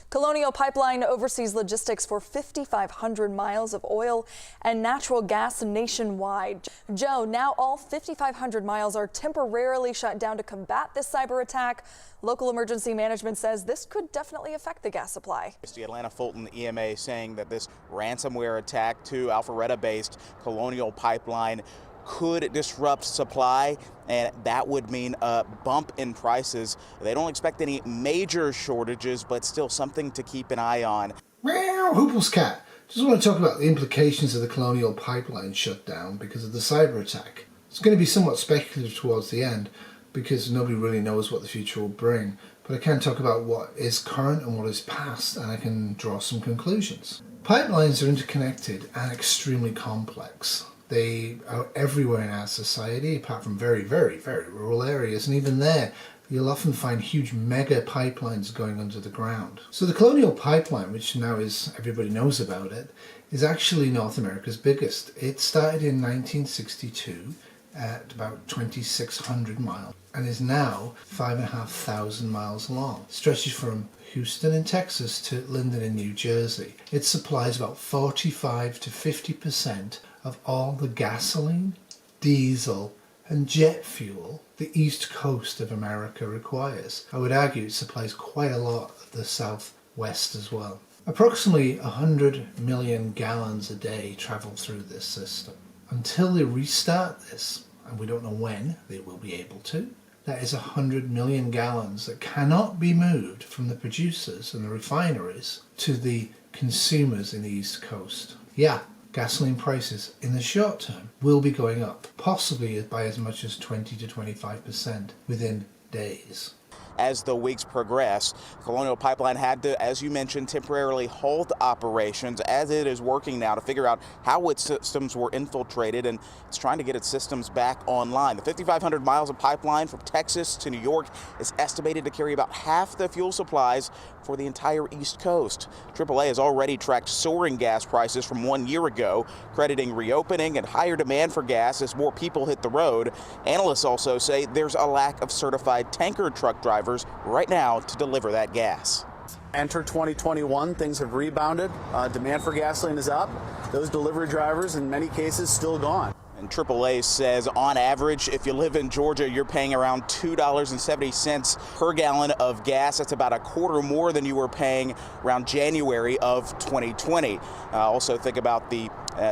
Colonial Pipeline oversees logistics for 5,500 miles of oil and natural gas nationwide. Joe, now all 5,500 miles are temporarily shut down to combat this cyber attack. Local emergency management says this could definitely affect the gas supply. The Atlanta Fulton EMA saying that this ransomware attack to Alpharetta-based Colonial Pipeline could disrupt supply, and that would mean a bump in prices. They don't expect any major shortages, but still something to keep an eye on. Meow, Huples cat. Just want to talk about the implications of the Colonial Pipeline shutdown because of the cyber attack. It's going to be somewhat speculative towards the end because nobody really knows what the future will bring. But I can talk about what is current and what is past, and I can draw some conclusions. Pipelines are interconnected and extremely complex. They are everywhere in our society, apart from very, very, very rural areas. And even there, you'll often find huge mega pipelines going under the ground. So the Colonial Pipeline, which now is, everybody knows about it, is actually North America's biggest. It started in 1962 at about 2,600 miles and is now 5,500 miles long. It stretches from Houston in Texas to Linden in New Jersey. It supplies about 45 to 50% of all the gasoline, diesel and jet fuel the east coast of America requires. I would argue it supplies quite a lot of the southwest as well. Approximately 100 million gallons a day travel through this system. Until they restart this, and we don't know when they will be able to, that is 100 million gallons that cannot be moved from the producers and the refineries to the consumers in the East Coast. Yeah, gasoline prices in the short term will be going up, possibly by as much as 20 to 25% within days. As the weeks progress, Colonial Pipeline had to, as you mentioned, temporarily halt operations as it is working now to figure out how its systems were infiltrated, and it's trying to get its systems back online. The 5,500 miles of pipeline from Texas to New York is estimated to carry about half the fuel supplies for the entire East Coast. AAA has already tracked soaring gas prices from 1 year ago, crediting reopening and higher demand for gas as more people hit the road. Analysts also say there's a lack of certified tanker truck drivers right now to deliver that gas. Enter 2021, things have rebounded. Demand for gasoline is up. Those delivery drivers, in many cases, still gone. And AAA says on average, if you live in Georgia, you're paying around $2.70 per gallon of gas. That's about a quarter more than you were paying around January of 2020. Also think about the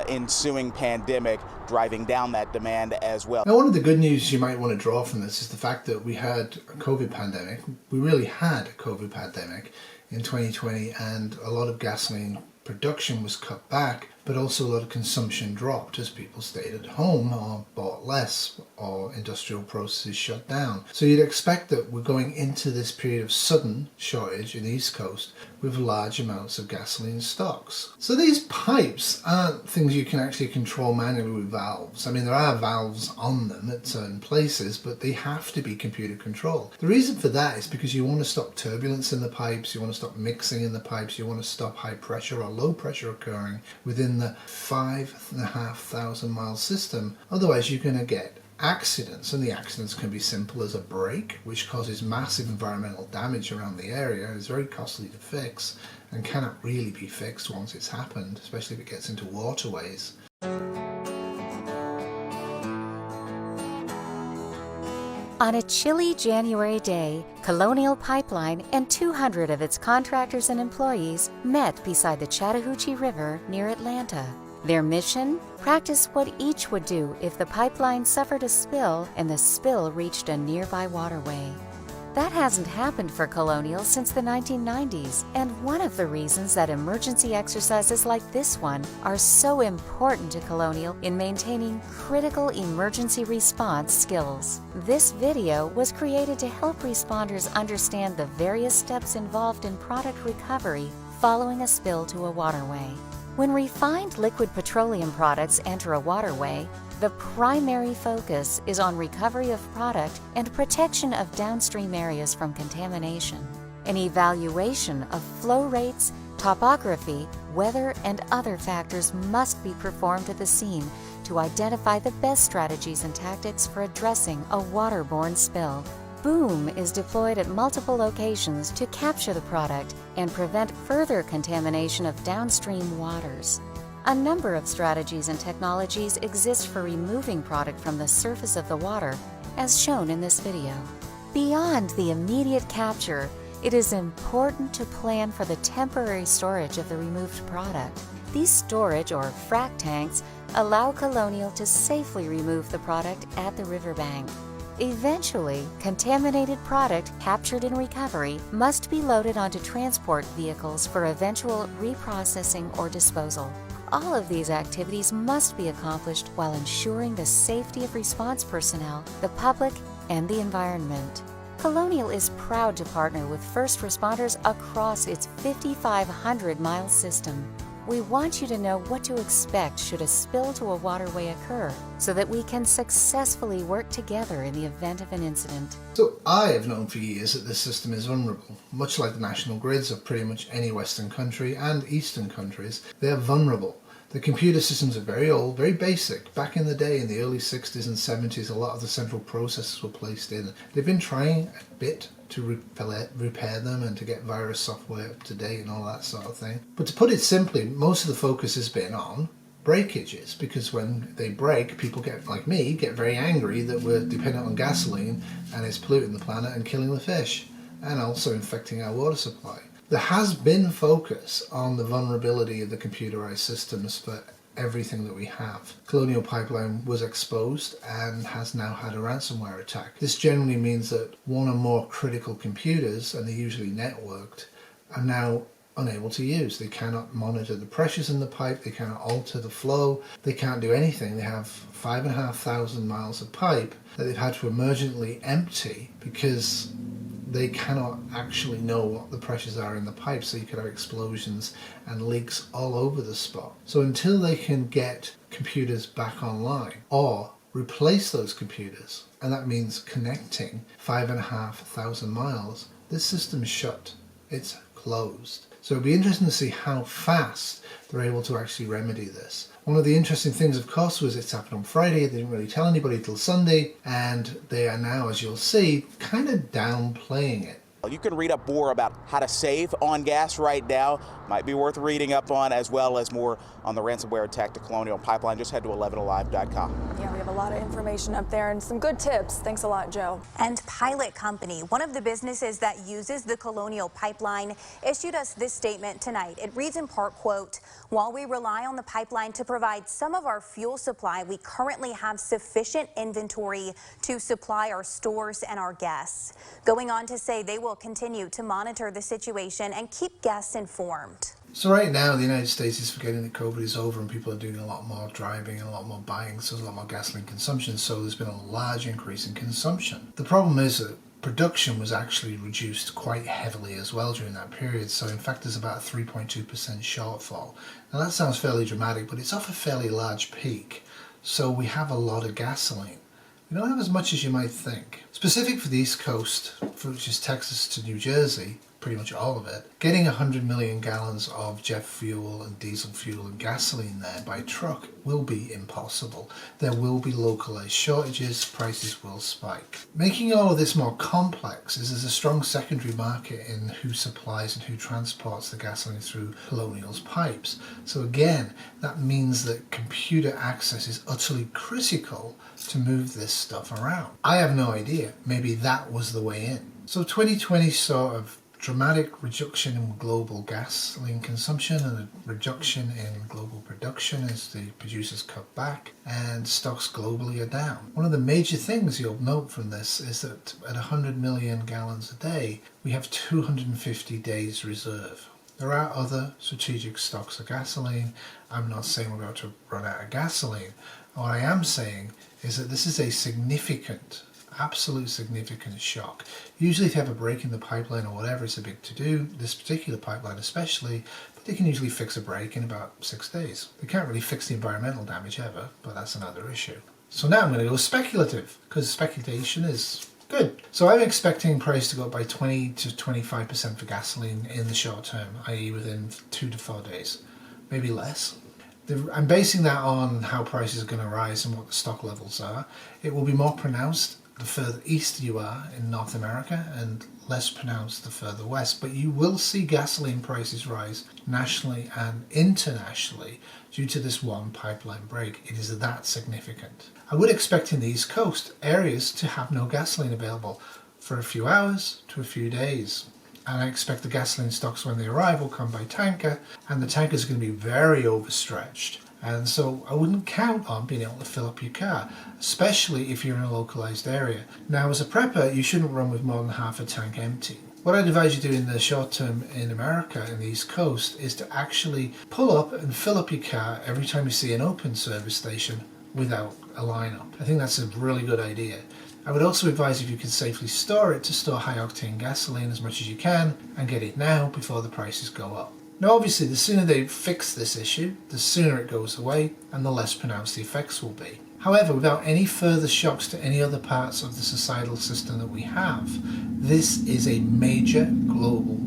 ensuing pandemic driving down that demand as well. Now, one of the good news you might want to draw from this is the fact that we had a COVID pandemic. We really had a COVID pandemic in 2020, and a lot of gasoline production was cut back, but also a lot of consumption dropped as people stayed at home or bought less or industrial processes shut down. So you'd expect that we're going into this period of sudden shortage in the East Coast with large amounts of gasoline stocks. So these pipes aren't things you can actually control manually with valves. I mean, there are valves on them at certain places, but they have to be computer controlled. The reason for that is because you want to stop turbulence in the pipes, you want to stop mixing in the pipes, you want to stop high pressure or low pressure occurring within the 5,500 mile system. Otherwise you're going to get accidents, and the accidents can be simple as a break, which causes massive environmental damage around the area. It's very costly to fix and cannot really be fixed once it's happened, especially if it gets into waterways. On a chilly January day, Colonial Pipeline and 200 of its contractors and employees met beside the Chattahoochee River near Atlanta. Their mission? Practice what each would do if the pipeline suffered a spill and the spill reached a nearby waterway. That hasn't happened for Colonial since the 1990s, and one of the reasons that emergency exercises like this one are so important to Colonial in maintaining critical emergency response skills. This video was created to help responders understand the various steps involved in product recovery following a spill to a waterway. When refined liquid petroleum products enter a waterway, the primary focus is on recovery of product and protection of downstream areas from contamination. An evaluation of flow rates, topography, weather, and other factors must be performed at the scene to identify the best strategies and tactics for addressing a waterborne spill. boom is deployed at multiple locations to capture the product and prevent further contamination of downstream waters. A number of strategies and technologies exist for removing product from the surface of the water, as shown in this video. Beyond the immediate capture, it is important to plan for the temporary storage of the removed product. These storage or frac tanks allow Colonial to safely remove the product at the riverbank. Eventually, contaminated product captured in recovery must be loaded onto transport vehicles for eventual reprocessing or disposal. All of these activities must be accomplished while ensuring the safety of response personnel, the public, and the environment. Colonial is proud to partner with first responders across its 5,500-mile system. We want you to know what to expect should a spill to a waterway occur, so that we can successfully work together in the event of an incident. So I have known for years that this system is vulnerable. Much like the national grids of pretty much any Western country and Eastern countries, they are vulnerable. The computer systems are very old, very basic. Back in the day, in the early 60s and 70s, a lot of the central processors were placed in. They've been trying a bit to repair them and to get virus software up to date and all that sort of thing. But to put it simply, most of the focus has been on breakages, because when they break, people get, like me, get very angry that we're dependent on gasoline and it's polluting the planet and killing the fish and also infecting our water supply. There has been focus on the vulnerability of the computerized systems for everything that we have. Colonial Pipeline was exposed and has now had a ransomware attack. This generally means that one or more critical computers, and they're usually networked, are now unable to use. They cannot monitor the pressures in the pipe, they cannot alter the flow, they can't do anything. They have 5,500 miles of pipe that they've had to emergently empty because they cannot actually know what the pressures are in the pipe, so you could have explosions and leaks all over the spot. So until they can get computers back online or replace those computers, and that means connecting 5,500 miles, this system is shut. It's closed. So it'll be interesting to see how fast they're able to actually remedy this. One of the interesting things, of course, was it's happened on Friday. They didn't really tell anybody till Sunday, and they are now, as you'll see, kind of downplaying it. You can read up more about how to save on gas right now. Might be worth reading up on, as well as more on the ransomware attack to Colonial Pipeline. Just head to 11alive.com. Yeah, we have a lot of information up there and some good tips. Thanks a lot, Joe. And Pilot Company, one of the businesses that uses the Colonial Pipeline, issued us this statement tonight. It reads in part, quote, "While we rely on the pipeline to provide some of our fuel supply, we currently have sufficient inventory to supply our stores and our guests." Going on to say they will continue to monitor the situation and keep guests informed. So right now the United States is forgetting that COVID is over and people are doing a lot more driving and a lot more buying, so there's a lot more gasoline consumption, so there's been a large increase in consumption. The problem is that production was actually reduced quite heavily as well during that period, so in fact there's about a 3.2% shortfall. Now that sounds fairly dramatic, but it's off a fairly large peak, so we have a lot of gasoline. We don't have as much as you might think. Specific for the East Coast, which is Texas to New Jersey, pretty much all of it, getting 100 million gallons of jet fuel and diesel fuel and gasoline there by truck will be impossible. There will be localized shortages, prices will spike. Making all of this more complex is there's a strong secondary market in who supplies and who transports the gasoline through Colonial's pipes. So again, that means that computer access is utterly critical to move this stuff around. I have no idea. Maybe that was the way in. So 2020 saw a dramatic reduction in global gasoline consumption and a reduction in global production as the producers cut back and stocks globally are down. One of the major things you'll note from this is that at 100 million gallons a day, we have 250 days reserve. There are other strategic stocks of gasoline. I'm not saying we're going to run out of gasoline. What I am saying is that this is a significant, absolute significant shock. Usually if you have a break in the pipeline or whatever, it's a big to-do, this particular pipeline especially, but they can usually fix a break in about 6 days. They can't really fix the environmental damage ever, but that's another issue. So now I'm going to go speculative, because speculation is good. So I'm expecting price to go up by 20 to 25% for gasoline in the short term, i.e. within 2 to 4 days, maybe less. I'm basing that on how prices are going to rise and what the stock levels are. It will be more pronounced the further east you are in North America and less pronounced the further west. But you will see gasoline prices rise nationally and internationally due to this one pipeline break. It is that significant. I would expect in the East Coast areas to have no gasoline available for a few hours to a few days. And I expect the gasoline stocks when they arrive will come by tanker, and the tankers are going to be very overstretched. And so I wouldn't count on being able to fill up your car, especially if you're in a localized area. Now, as a prepper, you shouldn't run with more than half a tank empty. What I'd advise you do in the short term in America, in the East Coast, is to actually pull up and fill up your car every time you see an open service station without a lineup. I think that's a really good idea. I would also advise, if you can safely store it, to store high octane gasoline as much as you can and get it now before the prices go up. Now obviously the sooner they fix this issue, the sooner it goes away and the less pronounced the effects will be. However, without any further shocks to any other parts of the societal system that we have, this is a major global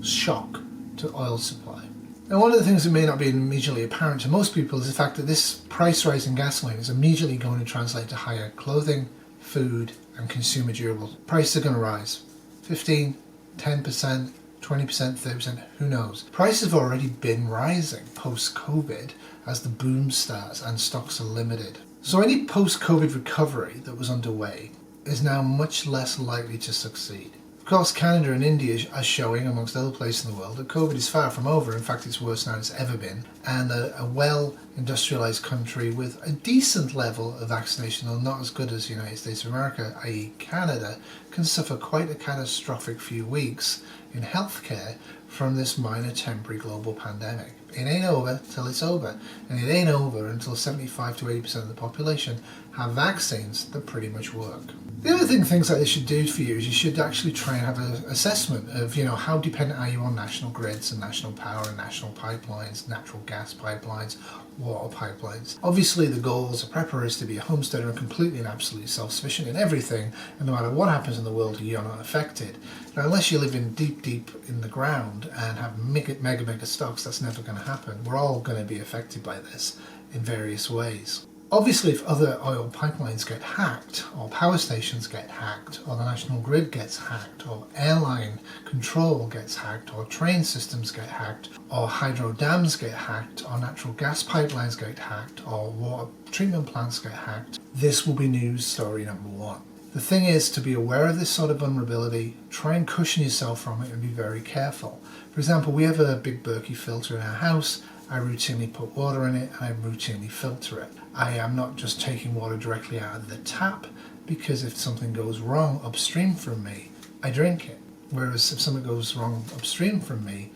shock to oil supply. Now, one of the things that may not be immediately apparent to most people is the fact that this price rise in gasoline is immediately going to translate to higher clothing, food and consumer durables. Prices are going to rise. 15, 10%, 20%, 30%, who knows? Prices have already been rising post-COVID as the boom starts and stocks are limited. So any post-COVID recovery that was underway is now much less likely to succeed. Of course, Canada and India are showing, amongst other places in the world, that COVID is far from over. In fact, it's worse now than it's ever been. And a well-industrialized country with a decent level of vaccination, though not as good as the United States of America, i.e. Canada, can suffer quite a catastrophic few weeks in healthcare from this minor temporary global pandemic. It ain't over till it's over. And it ain't over until 75 to 80% of the population have vaccines that pretty much work. The other things like this should do for you is you should actually try and have an assessment of, how dependent are you on national grids and national power and national pipelines, natural gas pipelines, water pipelines. Obviously the goal as a prepper is to be a homesteader and completely and absolutely self-sufficient in everything, and no matter what happens in the world you're not affected. Now, unless you live in deep in the ground and have mega stocks, that's never going to happen. We're all going to be affected by this in various ways. Obviously, if other oil pipelines get hacked, or power stations get hacked, or the national grid gets hacked, or airline control gets hacked, or train systems get hacked, or hydro dams get hacked, or natural gas pipelines get hacked, or water treatment plants get hacked, this will be news story number one. The thing is to be aware of this sort of vulnerability, try and cushion yourself from it and be very careful. For example, we have a big Berkey filter in our house. I routinely put water in it and I routinely filter it. I am not just taking water directly out of the tap, because if something goes wrong upstream from me, I drink it. Whereas if something goes wrong upstream from me,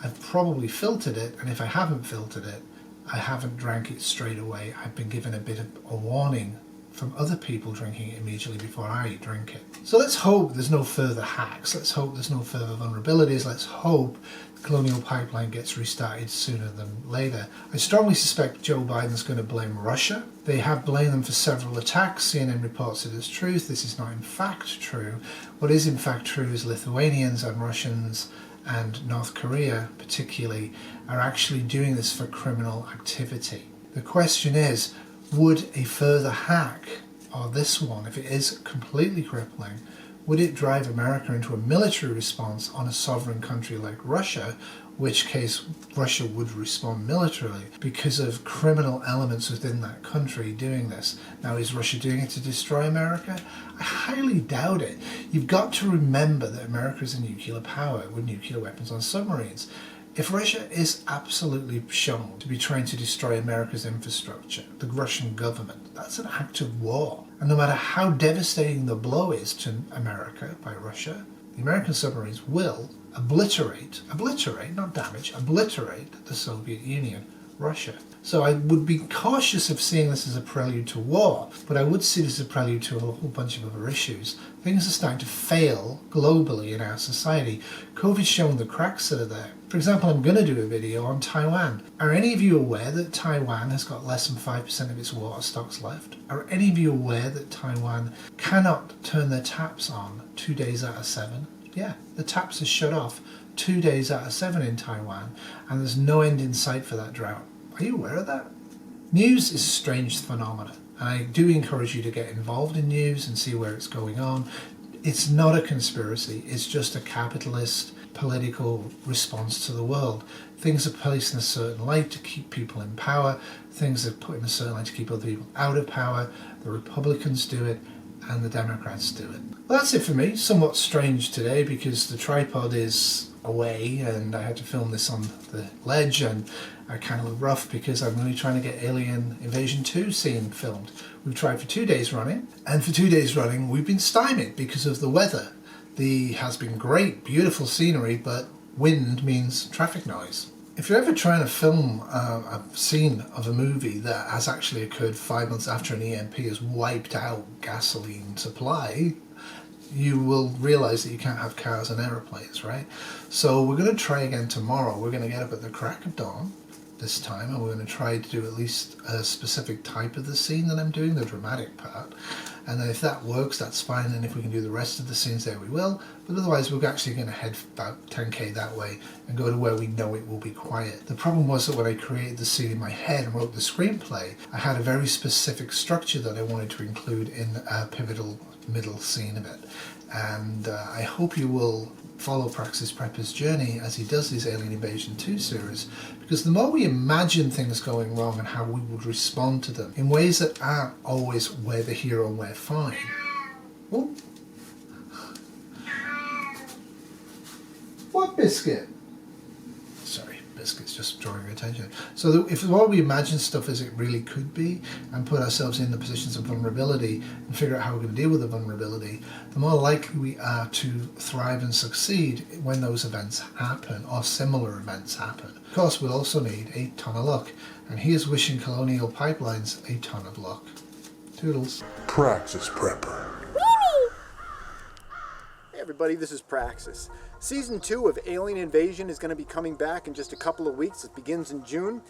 I've probably filtered it, and if I haven't filtered it, I haven't drank it straight away. I've been given a bit of a warning from other people drinking it immediately before I drink it. So let's hope there's no further hacks. Let's hope there's no further vulnerabilities. Let's hope the Colonial Pipeline gets restarted sooner than later. I strongly suspect Joe Biden's going to blame Russia. They have blamed them for several attacks. CNN reports it as truth. This is not in fact true. What is in fact true is Lithuanians and Russians and North Korea particularly are actually doing this for criminal activity. The question is, would a further hack, or this one, if it is completely crippling, would it drive America into a military response on a sovereign country like Russia, which case Russia would respond militarily because of criminal elements within that country doing this? Now, is Russia doing it to destroy America? I highly doubt it. You've got to remember that America is a nuclear power with nuclear weapons on submarines. If Russia is absolutely shown to be trying to destroy America's infrastructure, the Russian government, that's an act of war. And no matter how devastating the blow is to America by Russia, the American submarines will obliterate, not damage, obliterate the Soviet Union, Russia. So I would be cautious of seeing this as a prelude to war, but I would see this as a prelude to a whole bunch of other issues. Things are starting to fail globally in our society. COVID's shown the cracks that are there. For example, I'm going to do a video on Taiwan. Are any of you aware that Taiwan has got less than 5% of its water stocks left? Are any of you aware that Taiwan cannot turn their taps on 2 days out of 7? Yeah, the taps are shut off 2 days out of 7 in Taiwan, and there's no end in sight for that drought. Are you aware of that? News is a strange phenomenon, And I do encourage you to get involved in news and see where it's going on. It's not a conspiracy, it's just a capitalist political response to the world. Things are placed in a certain light to keep people in power, things are put in a certain light to keep other people out of power. The Republicans do it and the Democrats do it. Well, that's it for me. Somewhat strange today because the tripod is away and I had to film this on the ledge, and I kind of look rough because I'm really trying to get Alien Invasion 2 scene filmed. We've tried for 2 days running, and for 2 days running we've been stymied because of the weather. Has been great, beautiful scenery, but wind means traffic noise. If you're ever trying to film a scene of a movie that has actually occurred 5 months after an EMP has wiped out gasoline supply, you will realize that you can't have cars and aeroplanes, right? So we're going to try again tomorrow. We're going to get up at the crack of dawn this time, and we're going to try to do at least a specific type of the scene that I'm doing, the dramatic part. And then if that works, that's fine, and if we can do the rest of the scenes there, we will. But otherwise, we're actually going to head about 10k that way and go to where we know it will be quiet. The problem was that when I created the scene in my head and wrote the screenplay, I had a very specific structure that I wanted to include in a pivotal middle scene of it. And I hope you will follow Praxis Prepper's journey as he does his Alien Invasion 2 series, because the more we imagine things going wrong and how we would respond to them in ways that aren't always we're the hero and we're fine. Oh. What biscuit? Sorry, biscuit's just drawing your attention. So if the more we imagine stuff as it really could be and put ourselves in the positions of vulnerability and figure out how we're going to deal with the vulnerability, the more likely we are to thrive and succeed when those events happen or similar events happen. Of course, we'll also need a ton of luck, and here's wishing Colonial Pipelines a ton of luck. Toodles. Praxis Prepper. Hey everybody, this is Praxis. Season 2 of Alien Invasion is going to be coming back in just a couple of weeks. It begins in June.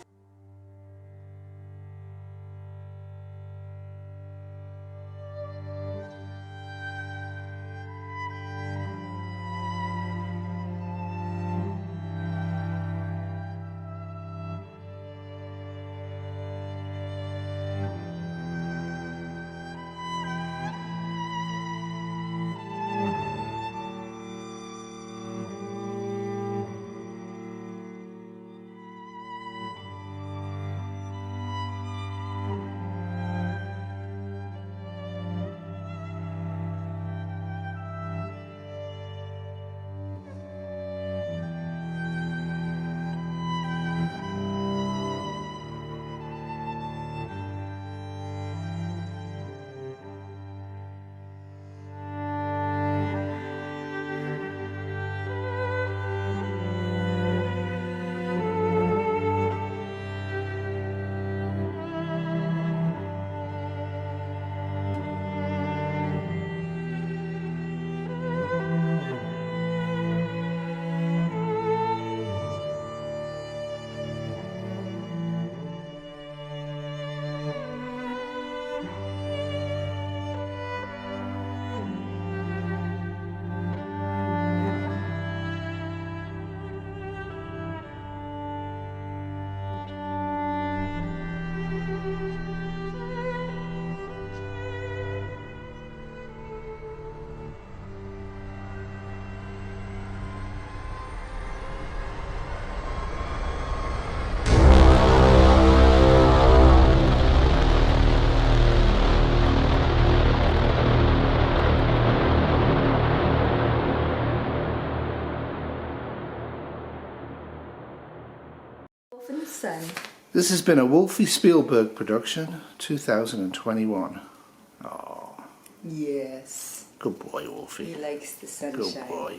This has been a Wolfie Spielberg production, 2021. Oh. Yes. Good boy, Wolfie. He likes the sunshine. Good boy.